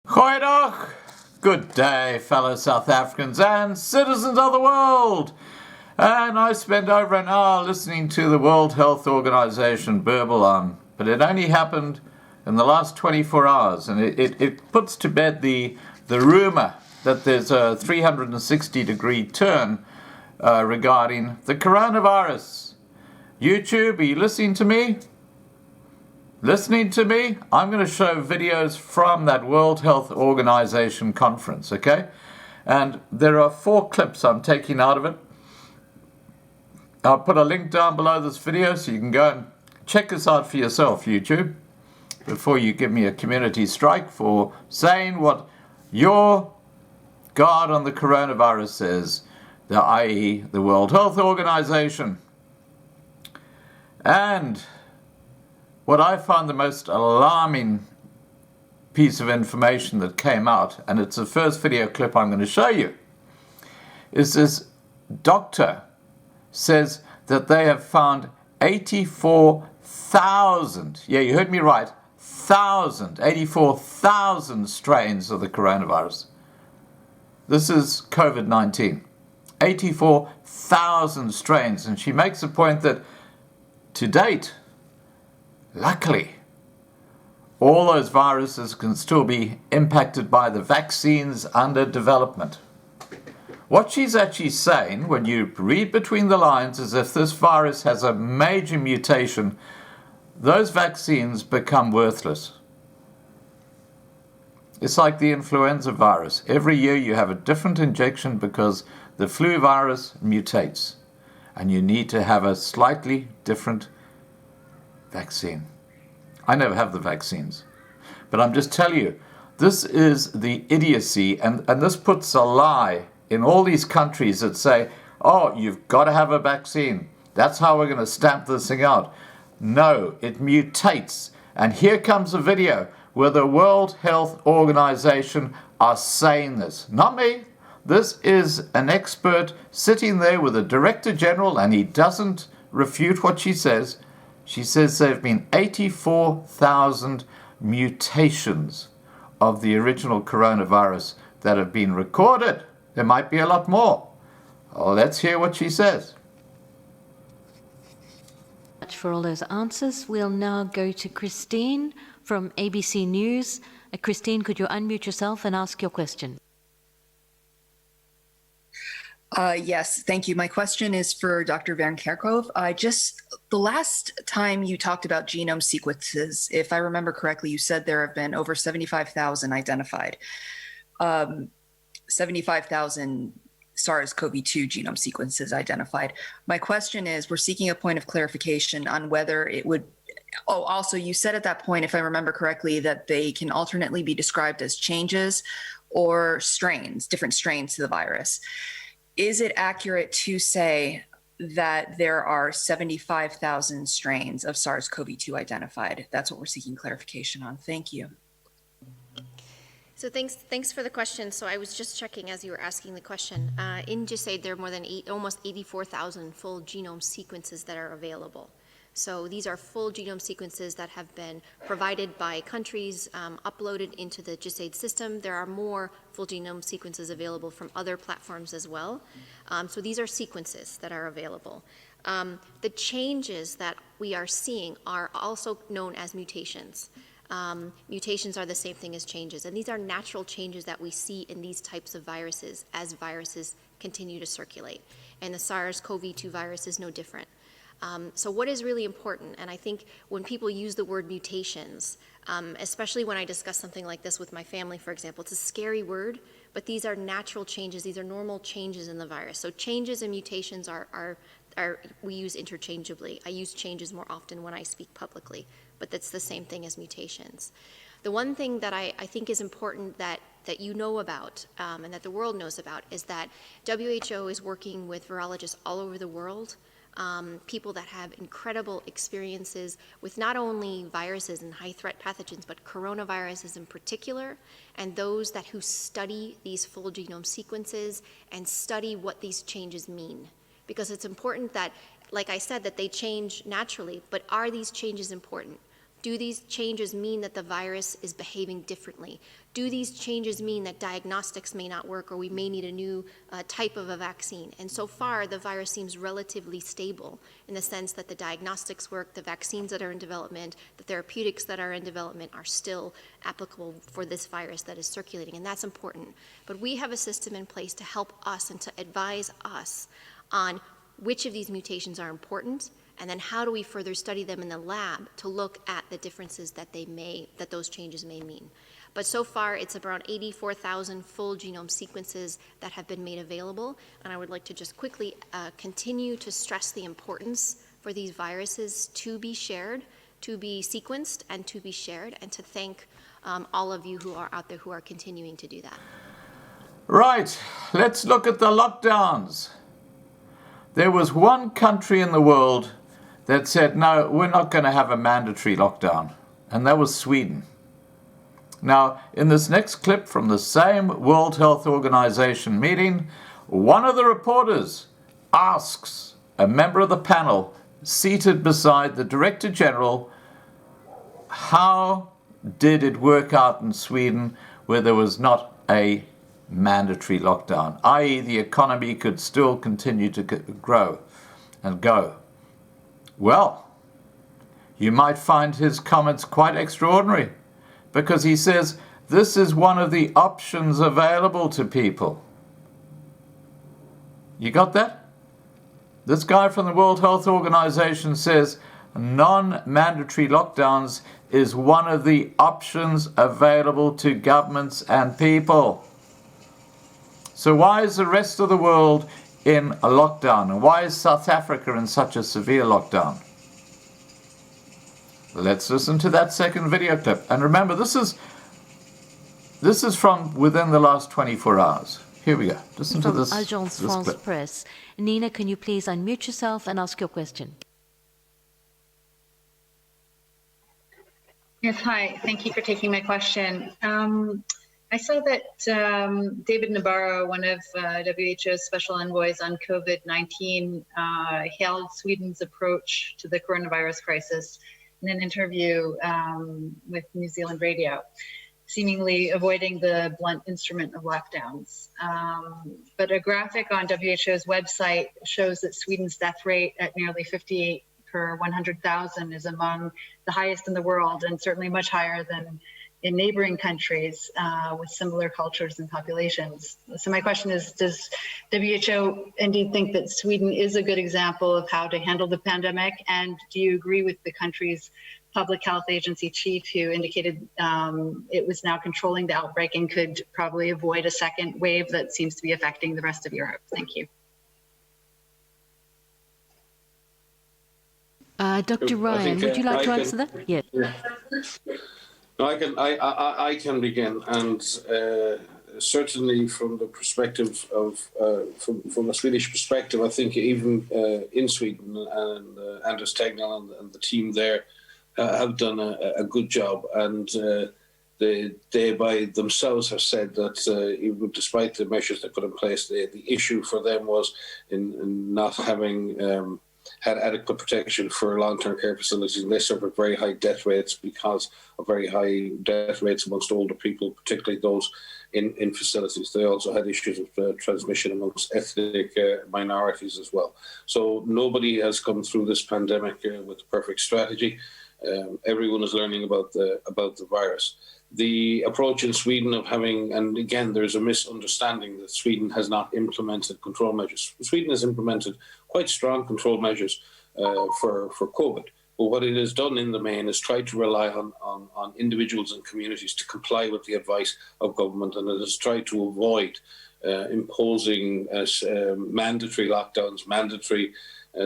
Goeiedag! Good day, fellow South Africans and citizens of the world! And I spent over an hour listening to the World Health Organization burble on, but it only happened in the last 24 hours, and it puts to bed the rumor that there's a 360-degree turn regarding the coronavirus. YouTube, are you listening to me? Listening to me? I'm going to show videos from that World Health Organization conference, okay? And there are 4 clips I'm taking out of it. I'll put a link down below this video so you can go and check this out for yourself, YouTube, before you give me a community strike for saying what your God on the coronavirus says, i.e. the World Health Organization. And what I found the most alarming piece of information that came out, and it's the first video clip I'm going to show you, is this doctor says that they have found 84,000, yeah, you heard me right, 84,000 strains of the coronavirus. This is Covid19. 84,000 strains, and she makes the point that to date, luckily, all those viruses can still be impacted by the vaccines under development. What she's actually saying, when you read between the lines, is if this virus has a major mutation, those vaccines become worthless. It's like the influenza virus. Every year you have a different injection because the flu virus mutates, and you need to have a slightly different vaccine. I never have the vaccines, but I'm just telling you, this is the idiocy, and this puts a lie in all these countries that say, oh, you've got to have a vaccine. That's how we're going to stamp this thing out. No, it mutates. And here comes a video where the World Health Organization are saying this. Not me. This is an expert sitting there with a director general, and he doesn't refute what she says. She says there have been 84,000 mutations of the original coronavirus that have been recorded. There might be a lot more. Well, let's hear what she says. For all those answers, we'll now go to Christine from ABC News. Christine, could you unmute yourself and ask your question? Yes, thank you. My question is for Dr. Van Kerkhove. The last time you talked about genome sequences, if I remember correctly, you said there have been over 75,000 identified. 75,000 SARS-CoV-2 genome sequences identified. My question is, we're seeking a point of clarification on whether it would, also you said at that point, if I remember correctly, that they can alternately be described as changes or strains, different strains to the virus. Is it accurate to say that there are 75,000 strains of SARS-CoV-2 identified? That's what we're seeking clarification on. Thank you. So thanks for the question. So I was just checking as you were asking the question. In GISAID, there are more than almost 84,000 full genome sequences that are available. So these are full genome sequences that have been provided by countries, uploaded into the GISAID system. There are more full genome sequences available from other platforms as well. So these are sequences that are available. The changes that we are seeing are also known as mutations. Mutations are the same thing as changes, and these are natural changes that we see in these types of viruses as viruses continue to circulate. And the SARS-CoV-2 virus is no different. So what is really important, and I think when people use the word mutations, especially when I discuss something like this with my family, for example, it's a scary word, but these are natural changes, these are normal changes in the virus. So changes and mutations we use interchangeably. I use changes more often when I speak publicly, but that's the same thing as mutations. The one thing that I think is important that you know about and that the world knows about is that WHO is working with virologists all over the world, people that have incredible experiences with not only viruses and high-threat pathogens, but coronaviruses in particular, and those who study these full genome sequences and study what these changes mean. Because it's important that, like I said, that they change naturally, but are these changes important? Do these changes mean that the virus is behaving differently? Do these changes mean that diagnostics may not work or we may need a new type of a vaccine? And so far, the virus seems relatively stable in the sense that the diagnostics work, the vaccines that are in development, the therapeutics that are in development are still applicable for this virus that is circulating, and that's important. But we have a system in place to help us and to advise us on which of these mutations are important, and then how do we further study them in the lab to look at the differences that those changes may mean. But so far, it's around 84,000 full genome sequences that have been made available, and I would like to just quickly continue to stress the importance for these viruses to be shared, to be sequenced, and to be shared, and to thank all of you who are out there who are continuing to do that. Right, let's look at the lockdowns. There was one country in the world that said, no, we're not going to have a mandatory lockdown, and that was Sweden. Now, in this next clip from the same World Health Organization meeting, one of the reporters asks a member of the panel seated beside the Director General, how did it work out in Sweden where there was not a mandatory lockdown, i.e. the economy could still continue to grow and go? Well, you might find his comments quite extraordinary, because he says this is one of the options available to people. You got that? This guy from the World Health Organization says non-mandatory lockdowns is one of the options available to governments and people. So why is the rest of the world in a lockdown? And why is South Africa in such a severe lockdown? Let's listen to that second video clip. And remember, this is from within the last 24 hours. Here we go. Listen to this. Agence France clip. Presse. Nina, can you please unmute yourself and ask your question? Yes, hi. Thank you for taking my question. I saw that David Nabarro, one of WHO's special envoys on COVID-19, hailed Sweden's approach to the coronavirus crisis in an interview with New Zealand radio, seemingly avoiding the blunt instrument of lockdowns. But a graphic on WHO's website shows that Sweden's death rate at nearly 58 per 100,000 is among the highest in the world, and certainly much higher than in neighboring countries with similar cultures and populations. So my question is, does WHO indeed think that Sweden is a good example of how to handle the pandemic? And do you agree with the country's public health agency chief who indicated it was now controlling the outbreak and could probably avoid a second wave that seems to be affecting the rest of Europe? Thank you. Dr. Ryan, would you like to answer that? Yes. Yeah. No, I can begin, and certainly from the perspective of from a Swedish perspective, I think even in Sweden and Anders Tegnell and the team there have done a good job, and they by themselves have said that even despite the measures they put in place, the issue for them was in not having had adequate protection for long-term care facilities, and they suffered very high death rates because of very high death rates amongst older people, particularly those in facilities. They also had issues of transmission amongst ethnic minorities as well. So nobody has come through this pandemic with the perfect strategy. Everyone is learning about the virus. The approach in Sweden of having, and again, there's a misunderstanding that Sweden has not implemented control measures. Sweden has implemented quite strong control measures for COVID. But what it has done in the main is try to rely on individuals and communities to comply with the advice of government, and it has tried to avoid imposing mandatory lockdowns, mandatory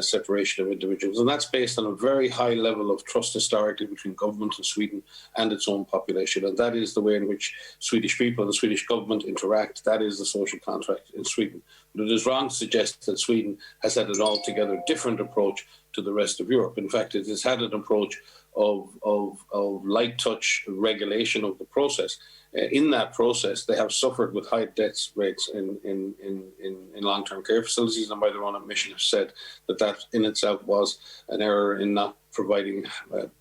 separation of individuals. And that's based on a very high level of trust historically between government in Sweden and its own population. And that is the way in which Swedish people and the Swedish government interact. That is the social contract in Sweden. But it is wrong to suggest that Sweden has had an altogether different approach to the rest of Europe. In fact, it has had an approach of light touch regulation of the process. in that process, they have suffered with high death rates in long-term care facilities, and by their own admission have said that in itself was an error in not providing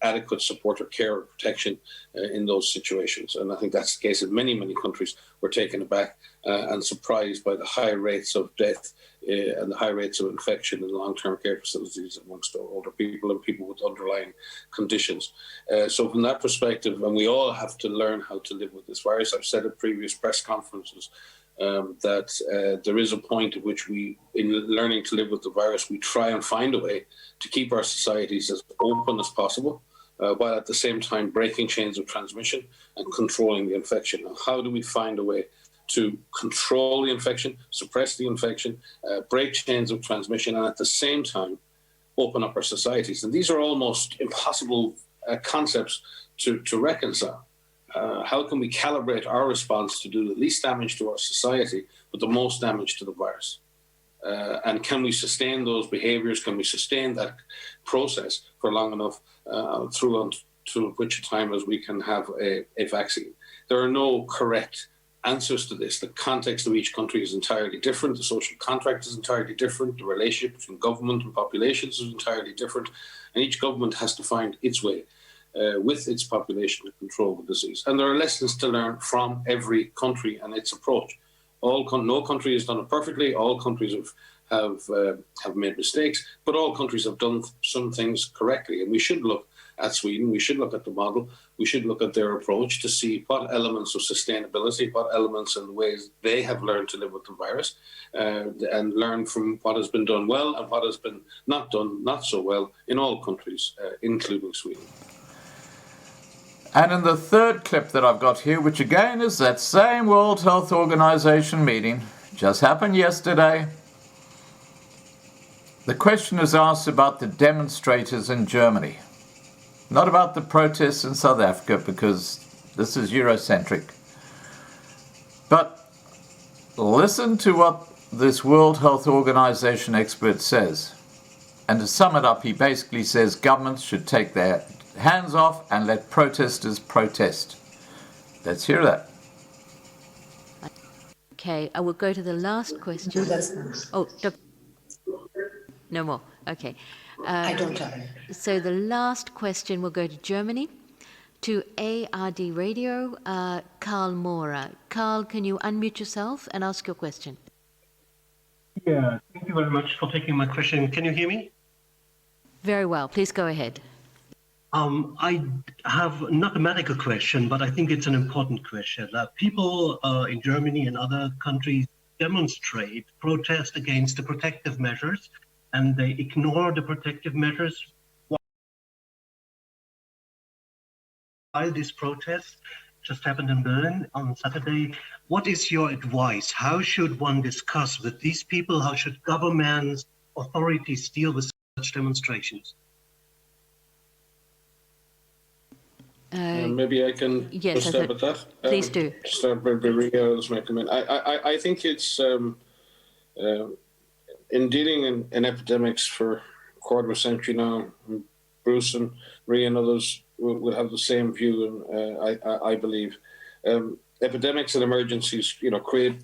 adequate support or care or protection in those situations. And I think that's the case in many, many countries. We're taken aback and surprised by the high rates of death and the high rates of infection in long-term care facilities amongst older people and people with underlying conditions. So from that perspective, and we all have to learn how to live with this virus. I've said at previous press conferences that there is a point at which we, in learning to live with the virus, we try and find a way to keep our societies as open as possible, while at the same time breaking chains of transmission and controlling the infection. Now, how do we find a way to control the infection, suppress the infection, break chains of transmission, and at the same time open up our societies? And these are almost impossible concepts to reconcile. How can we calibrate our response to do the least damage to our society, but the most damage to the virus? And can we sustain those behaviors? Can we sustain that process for long enough through to which time as we can have a vaccine? There are no correct answers to this. The context of each country is entirely different. The social contract is entirely different. The relationship between government and populations is entirely different. And each government has to find its way with its population to control the disease. And there are lessons to learn from every country and its approach. No country has done it perfectly. All countries have made mistakes, but all countries have done some things correctly. And we should look at Sweden. We should look at the model. We should look at their approach to see what elements of sustainability, what elements and ways they have learned to live with the virus, and learn from what has been done well and what has been not done not so well in all countries, including Sweden. And in the third clip that I've got here, which again is that same World Health Organization meeting, just happened yesterday, the question is asked about the demonstrators in Germany, not about the protests in South Africa, because this is Eurocentric. But listen to what this World Health Organization expert says. And to sum it up, he basically says governments should take their hands off and let protesters protest. Let's hear that. Okay, I will go to the last question. Oh, no more. Okay. I don't have any. So the last question will go to Germany, to ARD Radio, Karl Mora. Karl, can you unmute yourself and ask your question? Yeah, thank you very much for taking my question. Can you hear me? Very well. Please go ahead. I have not a medical question, but I think it's an important question. People in Germany and other countries demonstrate, protest against the protective measures, and they ignore the protective measures. While this protest just happened in Berlin on Saturday, what is your advice? How should one discuss with these people? How should governments, authorities deal with such demonstrations? Maybe I can start with that. Please do. Start by I think it's in dealing in epidemics for a quarter of a century now. Bruce and Maria and others will have the same view, I believe. Epidemics and emergencies, create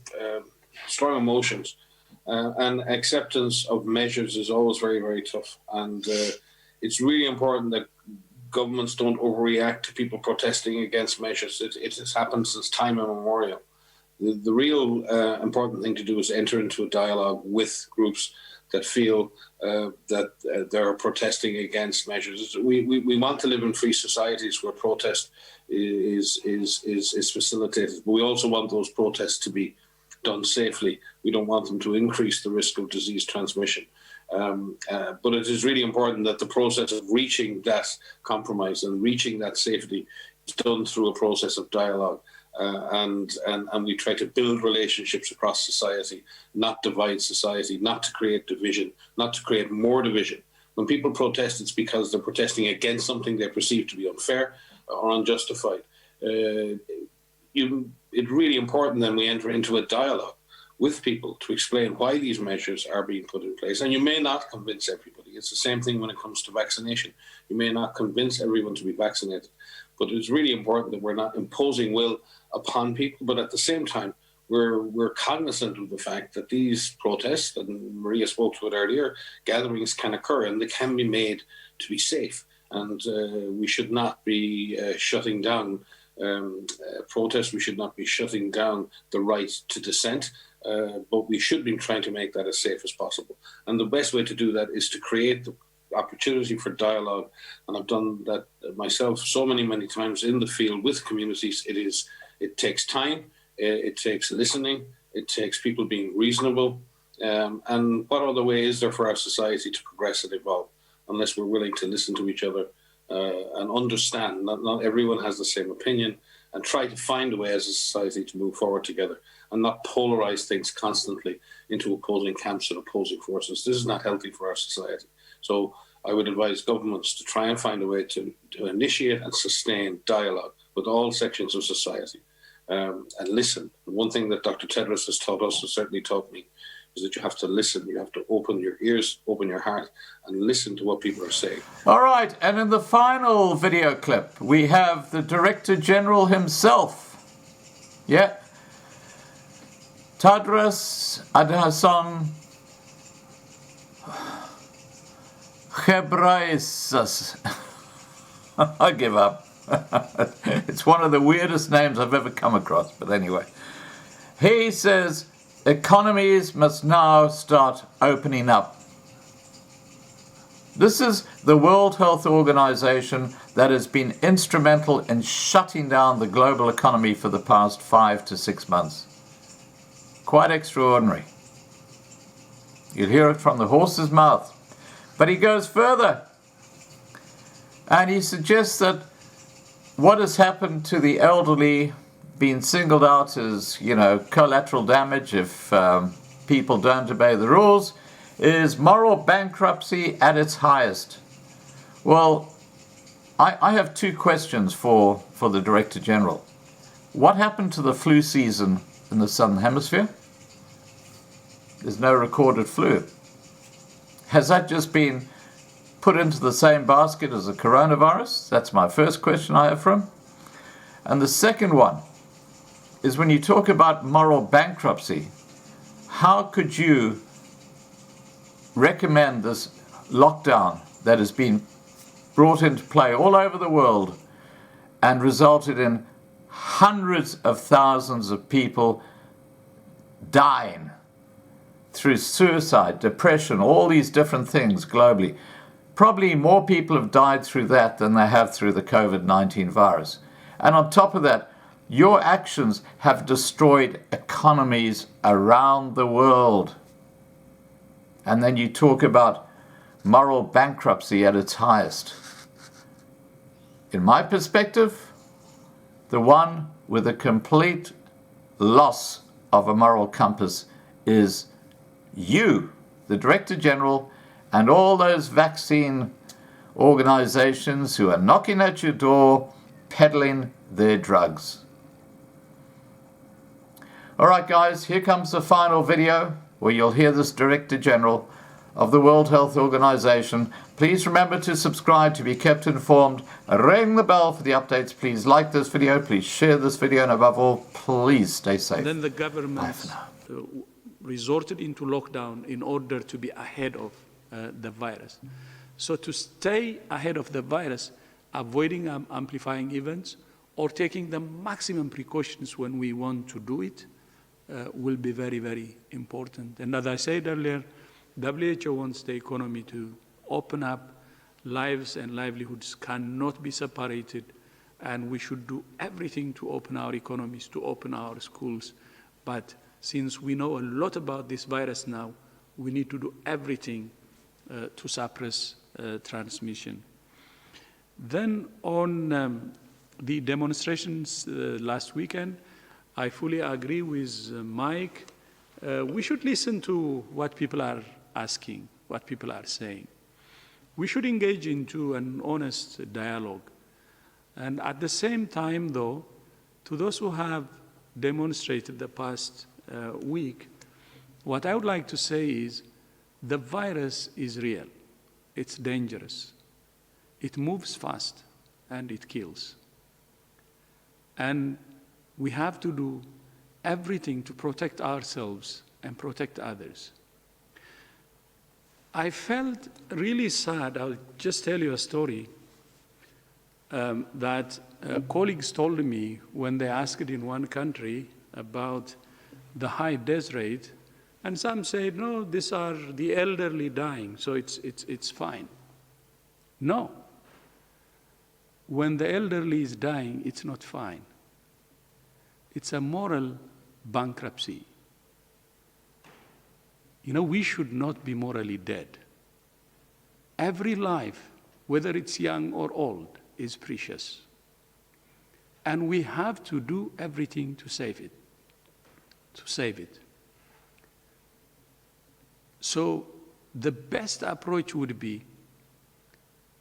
strong emotions, and acceptance of measures is always very, very tough. And it's really important that governments don't overreact to people protesting against measures. It has happened since time immemorial. The real important thing to do is enter into a dialogue with groups that feel that they're protesting against measures. We want to live in free societies where protest is facilitated, but we also want those protests to be done safely. We don't want them to increase the risk of disease transmission. But it is really important that the process of reaching that compromise and reaching that safety is done through a process of dialogue. And we try to build relationships across society, not divide society, not to create division, not to create more division. When people protest, it's because they're protesting against something they perceive to be unfair or unjustified. It's really important then we enter into a dialogue with people to explain why these measures are being put in place. And you may not convince everybody. It's the same thing when it comes to vaccination. You may not convince everyone to be vaccinated, But it's really important that we're not imposing will upon people, but at the same time, we're cognizant of the fact that these protests, and Maria spoke to it earlier, gatherings can occur and they can be made to be safe. And we should not be shutting down protests. We should not be shutting down the right to dissent, but we should be trying to make that as safe as possible. And the best way to do that is to create the opportunity for dialogue. And I've done that myself so many times in the field with communities. It takes time, it takes listening, it takes people being reasonable. And what other way is there for our society to progress and evolve unless we're willing to listen to each other and understand not everyone has the same opinion, and try to find a way as a society to move forward together and not polarize things constantly into opposing camps and opposing forces. This is not healthy for our society. So I would advise governments to try and find a way to initiate and sustain dialogue with all sections of society and listen. One thing that Dr. Tedros has taught us, and certainly taught me, is that you have to listen. You have to open your ears, open your heart, and listen to what people are saying. All right, and in the final video clip, we have the Director General himself. Yeah. Tedros Adhanom Ghebreyesus. I give up. It's one of the weirdest names I've ever come across, but anyway. He says economies must now start opening up. This is the World Health Organization that has been instrumental in shutting down the global economy for the past 5 to 6 months. Quite extraordinary. You'll hear it from the horse's mouth. But he goes further, and he suggests that what has happened to the elderly being singled out as, collateral damage if people don't obey the rules is moral bankruptcy at its highest. Well, I have 2 questions for the Director General. What happened to the flu season in the Southern Hemisphere? There's no recorded flu. Has that just been put into the same basket as the coronavirus? That's my first question I have for him. And the second one is, when you talk about moral bankruptcy, how could you recommend this lockdown that has been brought into play all over the world and resulted in hundreds of thousands of people dying through suicide, depression, all these different things globally? Probably more people have died through that than they have through the Covid-19 virus. And on top of that, your actions have destroyed economies around the world. And then you talk about moral bankruptcy at its highest. In my perspective, the one with a complete loss of a moral compass is you, the Director General, and all those vaccine organizations who are knocking at your door, peddling their drugs. All right, guys, here comes the final video where you'll hear this Director General of the World Health Organization. Please remember to subscribe to be kept informed. Ring the bell for the updates. Please like this video. Please share this video. And above all, please stay safe. And then the government resorted into lockdown in order to be ahead of the virus. So to stay ahead of the virus, avoiding amplifying events or taking the maximum precautions when we want to do it will be very, very important. And as I said earlier, WHO wants the economy to open up. Lives and livelihoods cannot be separated, and we should do everything to open our economies, to open our schools. But since we know a lot about this virus now, we need to do everything to suppress transmission. Then on the demonstrations last weekend, I fully agree with Mike. We should listen to what people are asking, what people are saying. We should engage into an honest dialogue. And at the same time, though, to those who have demonstrated the past week, what I would like to say is the virus is real. It's dangerous. It moves fast and it kills. And we have to do everything to protect ourselves and protect others. I felt really sad. I'll just tell you a story that colleagues told me when they asked in one country about the high death rate, and some said, no, these are the elderly dying, so it's fine. No. When the elderly is dying, it's not fine. It's a moral bankruptcy. You know, we should not be morally dead. Every life, whether it's young or old, is precious. And we have to do everything to save it. So the best approach would be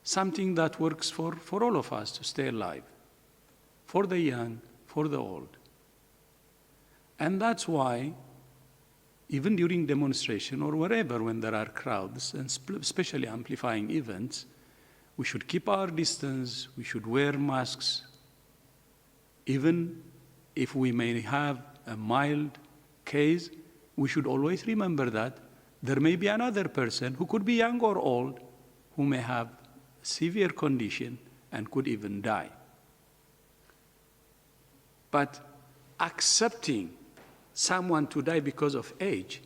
something that works for all of us to stay alive, for the young, for the old. And that's why, even during demonstration or wherever when there are crowds, and especially amplifying events, we should keep our distance, we should wear masks, even if we may have a mild case, we should always remember that there may be another person who could be young or old who may have severe condition and could even die. But accepting someone to die because of age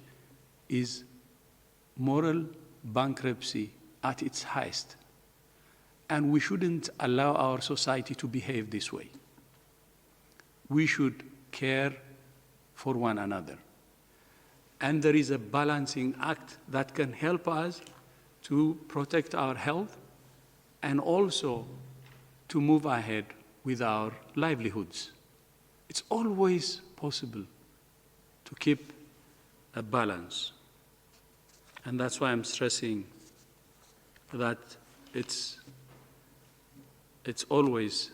is moral bankruptcy at its highest. And we shouldn't allow our society to behave this way. We should care for one another. And there is a balancing act that can help us to protect our health and also to move ahead with our livelihoods. It's always possible to keep a balance. And that's why I'm stressing that it's always